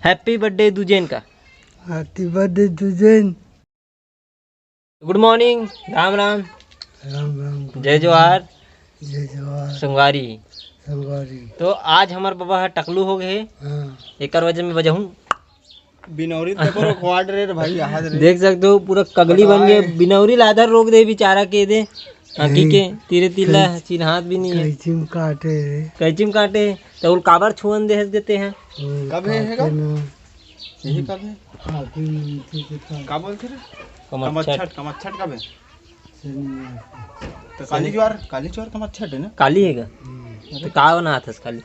Happy birthday दुजेन का। Happy birthday दुजेन। Good morning. राम राम। राम राम। जय जोहार। जय जोहार। संगवारी। संगवारी। तो आज हमार बाबा है टकलू हो गए। हाँ। एक वजह में बजा हूँ बिनौरी तक क्वाड रे भाई यहाँ देख सकते हो पूरा कगली बन गए। बिनौरी लादर रोक दे बेचारा के दे आँखी के तीरे तिल्ला चिन्ह हाथ भी नहीं है। कैचिम काटे रे। कैचिम काटे तो उल काबर छुअन दे देते हैं। कब है यही कब है क्या बोलते रे कमच्छट। कमच्छट कब है तो काली ज्वार कमच्छट है ना। काली है का तो का बना था काली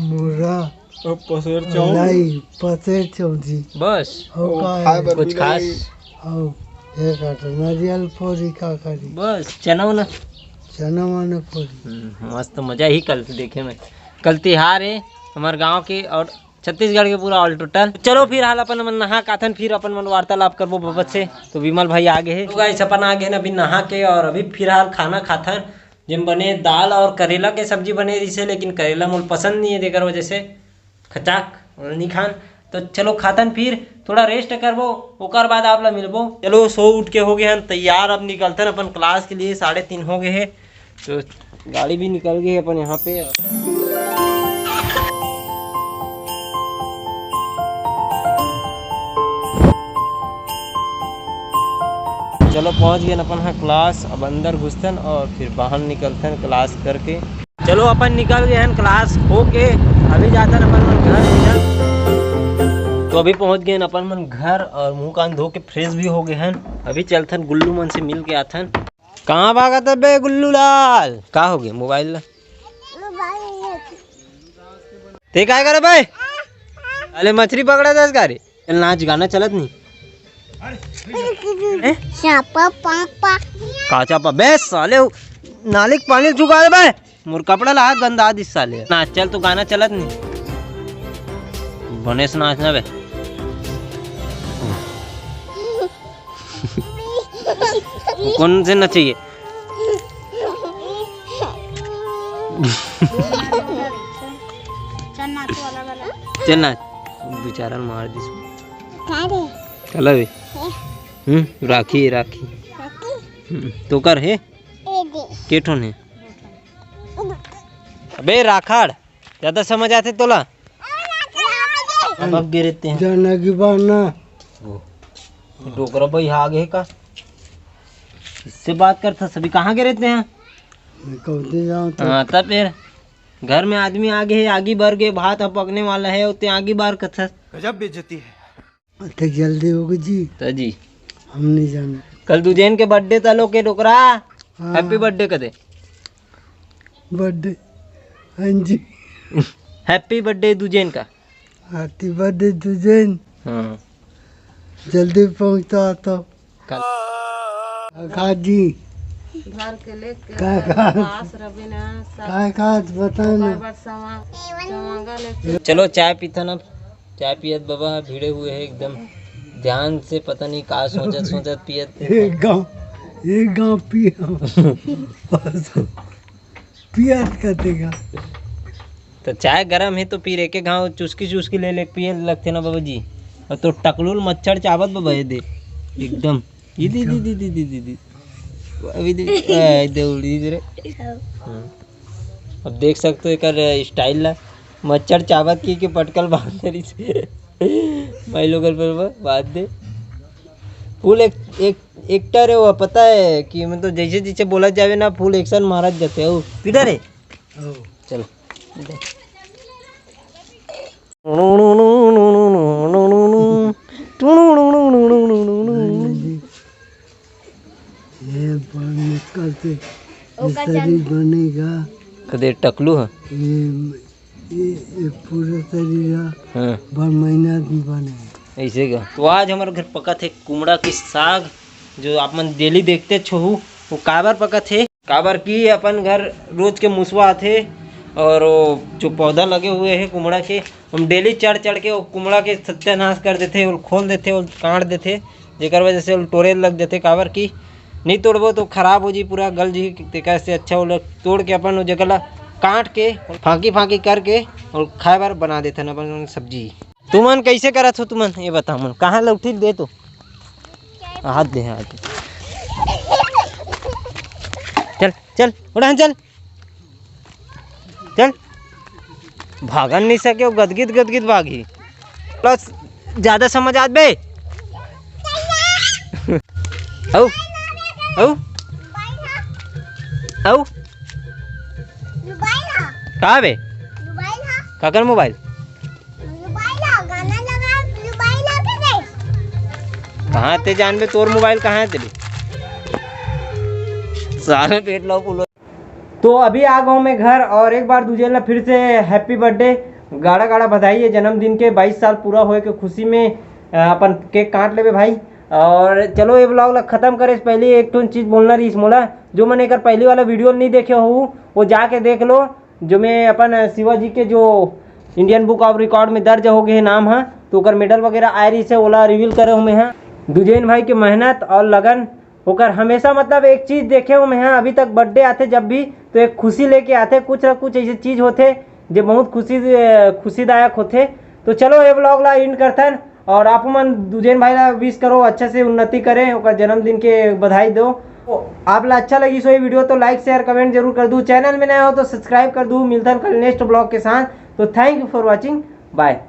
मुर्रा पसेर नहीं पसेर चौंधी बस कुछ खास एक नारियल फोड़ी का करी बस चना ना चना माने फोड़ी। मस्त मजा ही कल देखे में। कल तिहार है हमारे गांव के और छत्तीसगढ़ के पूरा ऑल टोटल। चलो फिर हाल अपन मन नहा काथन फिर अपन मन वार्तालाप करबो बबत से। तो विमल भाई आगे है तो गाइस अपन आगे है ना अभी नहा के और अभी फिलहाल खाना खाथन जिम बने दाल और करेला के सब्जी बने इसे लेकिन करेला मुझे पसंद नहीं है देकर वजह से खचाक नहीं खान। तो चलो खातन फिर थोड़ा रेस्ट करबो ओकर बाद आप ला मिलबो। चलो सो उठ के हो गए हैं तैयार अब निकलते हैं अपन क्लास के लिए 3:30 हो गए हैं। तो गाड़ी भी निकल गई अपन यहाँ पे। चलो पहुँच गए अपन है क्लास। अब अंदर घुसतन और फिर बाहर निकलते क्लास करके। चलो अपन निकल गए हैं क्लास होके अभी जाता है अपन मन घर। तो अभी पहुंच गए अपन मन घर और मुंह कान धो के फ्रेश भी हो गए हैं। अभी चलथन गुल्लू मन से मिल के आथन। कहाँ भागा था बे गुल्लू लाल का हो गया मोबाइल ला ते काय करे भाई अरे मछली पकड़ा था इसका रे। चल नाच गाना चलत नहीं का चापा बे साले नालिक पानी चुका दे भाई मोर कपड़ा ला गंदा दिस साले नाच चल तो गाना चलत नहीं बने से नाचना बे। कौन से नचिए चल नाच बेचारा मार दिस चला बे राखी तो कर है केठोन है अबे राखाड़ ज्यादा समझ आते तोला अब गिरते हैं जाना की बाना डोकरा भाई आगे का इससे बात करता सभी कहाँ गिरते हैं। हाँ तब फिर घर में आदमी आगे है आगे बढ़ गए भात पकने वाला है उतने आगे बार कथा गजब बेइज्जती है। तो जल्दी होगी जी तो जी हम नहीं जाना। कल दुजेन के बर्थडे था लोग के डोकरा हैप्पी बर्थडे कदे बर्थडे हाँ जी हैप्पी बर्थडे दुजेन का। हैप्पी बर्थडे दुजेन। हाँ जल्दी पहुंचता तो जी घर के लेके बताना। चलो चाय पीता ना चाय पियत बाबा भिड़े हुए है एकदम ध्यान से पता नहीं कहा सोचत पियत एक गाँव पियत कतेगा। तो चाय गरम है तो फिर एक घाव चुस्की ले पिए लगते ना बाबा जी। और तो टकलुल मच्छर चावत बाबा ये दे एकदम दी अभी दे अब देख सकते हो एक स्टाइल ला मच्छर चावत की के पटकल बांध रही से भाई लोग बात दे फुल एक्टर है वो पता है कि मतलब जैसे जैसे बोला जावे ना फुल एक्शन मारा जाते हो पीटर है। चलो करते शरीर बनेगा कदे टकलू है ये पूरा शरीर बार महीना बनेगा ऐसे का। तो आज हमारे घर पका थे कुमड़ा की साग जो आप मन डेली देखते छहु वो काबर पका थे काबर की अपन घर रोज के मुसवा आते और वो जो पौधा लगे हुए हैं कुमड़ा के हम डेली चढ़ के वो कुमड़ा के सत्यानाश कर देते और खोल देते और काट देते जेकर वजह से टोरे लग जाते काबर की नहीं तोड़बो तो खराब हो जी पूरा गल जी कैसे अच्छा वो तोड़ के अपन वो जगह काट के फांकी फांकी करके और खाए बार बना देते ना अपन सब्जी। तुमन कैसे करत हो तुमन ये बता मन कहाँ लौठी दे तो हाथ दे हाथ चल चल उड़ान चल चल भागन नहीं सके वो गदगिद गदगिद भागी प्लस ज्यादा समझ आत बे औ औ औ कहाँ बे काकर मोबाइल कहाँ ते जान बे तोर मोबाइल कहाँ है तेरी सारे पेट लो पुलो। तो अभी आ गया मैं घर और एक बार दूजे ला फिर से हैप्पी बर्थडे गाड़ा गाड़ा बधाई है जन्मदिन के 22 साल पूरा होए के खुशी में अपन केक काट लेवे भाई। और चलो ये ब्लॉग ला खत्म करे से पहले एक तो चीज़ बोलना रही मोला जो मैंने एक पहले वाला वीडियो नहीं देखे हो वो जाके देख लो जो मैं अपन शिवाजी के जो इंडियन बुक ऑफ रिकॉर्ड में दर्ज हो गए नाम है तो ओकर मेडल वगैरह आए रही से ओला रिवील करे हूँ मैं हाँ दुजैन भाई के मेहनत और लगन होकर हमेशा मतलब एक चीज़ देखे हूँ मैं हाँ अभी तक बर्थडे आते जब भी तो एक खुशी लेके आते कुछ ना कुछ ऐसी चीज़ होते जो बहुत खुशीदायक होते। तो चलो ये ब्लॉग ला एंड करथन और आप मन दुजैन भाई ला विश करो अच्छे से उन्नति करें और जन्मदिन के बधाई दो। आप ला अच्छा लगी सो ये वीडियो तो लाइक शेयर कमेंट जरूर कर दूँ चैनल में नया हो तो सब्सक्राइब कर दूँ मिलता है कल नेक्स्ट ब्लॉग के साथ। तो thank you for watching bye.